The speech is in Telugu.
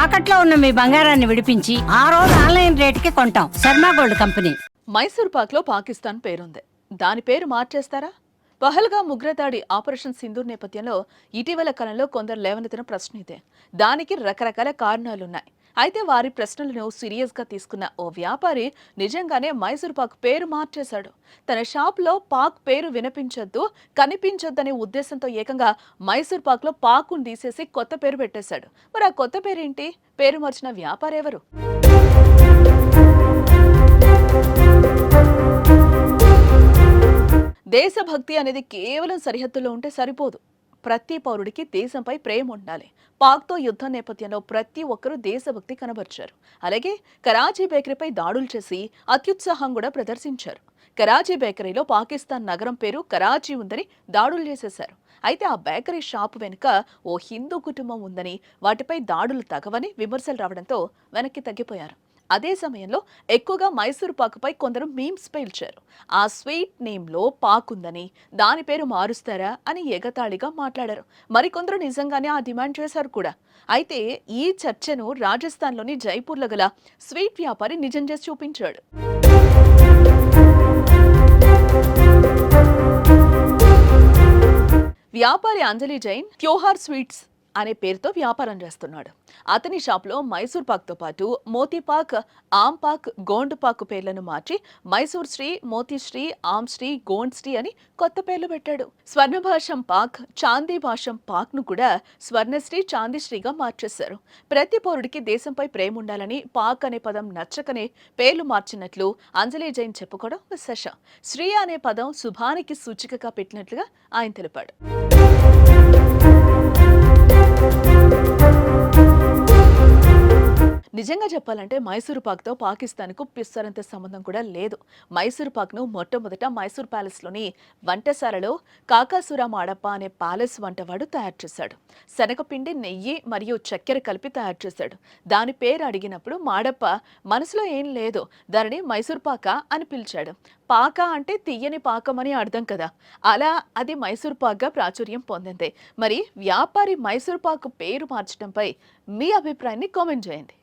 తాకట్లో ఉన్న మీ బంగారాన్ని విడిపించి ఆ రోజు ఆన్లైన్ రేటుకి కొంటాం. Sharma gold company. మైసూర్ పాక్లో పాకిస్తాన్ పేరుంది. దాని పేరు మార్చేస్తారా? పహల్గామ్ ఉగ్రదాడి ఆపరేషన్ సింధూర్ నేపథ్యంలో ఇటీవల కాలంలో కొందరు లేవనెత్తిన ప్రశ్న ఇదే. దానికి రకరకాల కారణాలున్నాయి. అయితే వారి ప్రశ్నలను సీరియస్గా తీసుకున్న ఓ వ్యాపారి నిజంగానే మైసూర్ పాక్ పేరు మార్చేశాడు. తన షాప్లో పాక్ పేరు వినిపించొద్దు, కనిపించొద్దనే ఉద్దేశంతో ఏకంగా మైసూర్ పాక్లో పాకును తీసేసి కొత్త పేరు పెట్టేశాడు. మరి ఆ కొత్త పేరేంటి? పేరు మార్చిన వ్యాపారి ఎవరు? దేశభక్తి అనేది కేవలం సరిహద్దులో ఉంటే సరిపోదు. ప్రతి పౌరుడికి దేశంపై ప్రేమ ఉండాలి. పాక్తో యుద్ధం నేపథ్యంలో ప్రతి ఒక్కరూ దేశభక్తి కనబర్చారు. అలాగే కరాచీ బేకరీపై దాడులు చేసి అత్యుత్సాహం కూడా ప్రదర్శించారు. కరాచీ బేకరీలో పాకిస్తాన్ నగరం పేరు కరాచీ ఉందని దాడులు చేసేశారు. అయితే ఆ బేకరీ షాపు వెనుక ఓ హిందూ కుటుంబం ఉందని, వాటిపై దాడులు తగవని విమర్శలు రావడంతో వెనక్కి తగ్గిపోయారు. అదే సమయంలో ఎక్కువగా మైసూర్ పాకుపై కొందరు మీమ్స్ పేల్చారు. ఆ స్వీట్ నేమ్లో పాక్ ఉందని, దాని పేరు మారుస్తారా అని ఎగతాళిగా మాట్లాడారు. మరికొందరు నిజంగానే ఆ డిమాండ్ చేశారు కూడా. అయితే ఈ చర్చను రాజస్థాన్లోని జైపూర్లో గల స్వీట్ వ్యాపారి నిజం చేసి చూపించాడు. వ్యాపారి అంజలి జైన్ త్యోహార్ స్వీట్స్ అనే పేరుతో వ్యాపారం చేస్తున్నాడు. అతని షాప్లో మైసూర్ పాక్తో పాటు మోతీపాక్, ఆమ్ పాక్, గోండ్ పాక్ పేర్లను మార్చి మైసూర్ శ్రీ, మోతీశ్రీ, ఆమ్ శ్రీ, గోండ్ శ్రీ అని కొత్త పేర్లు పెట్టాడు. స్వర్ణభాషం పాక్, చాందీ భాషం పాక్ ను కూడా స్వర్ణశ్రీ, చాందీశ్రీగా మార్చేశారు. ప్రతి పౌరుడికి దేశంపై ప్రేమ ఉండాలని పాక్ అనే పదం నచ్చకనే పేర్లు మార్చినట్లు అంజలి జైన్ చెప్పుకోవడం విశేషం. శ్రీ అనే పదం శుభానికి సూచికగా పెట్టినట్లుగా ఆయన తెలిపాడు. నిజంగా చెప్పాలంటే మైసూర్ పాక్తో పాకిస్తాన్కు పిస్తరంత సంబంధం కూడా లేదు. మైసూర్ పాక్ను మొట్టమొదట మైసూర్ ప్యాలెస్లోని వంటశాలలో కాకాసురా మాడప్ప అనే ప్యాలెస్ వంటవాడు తయారు చేశాడు. శనగపిండి, నెయ్యి మరియు చక్కెర కలిపి తయారు చేశాడు. దాని పేరు అడిగినప్పుడు మాడప్ప మనసులో ఏం లేదు, దానిని మైసూర్ పాక అని పిలిచాడు. పాక అంటే తీయని పాకం అని అర్థం కదా. అలా అది మైసూర్ పాక్గా ప్రాచుర్యం పొందింది. మరి వ్యాపారి మైసూర్ పాక్ పేరు మార్చడంపై మీ అభిప్రాయాన్ని కామెంట్ చేయండి.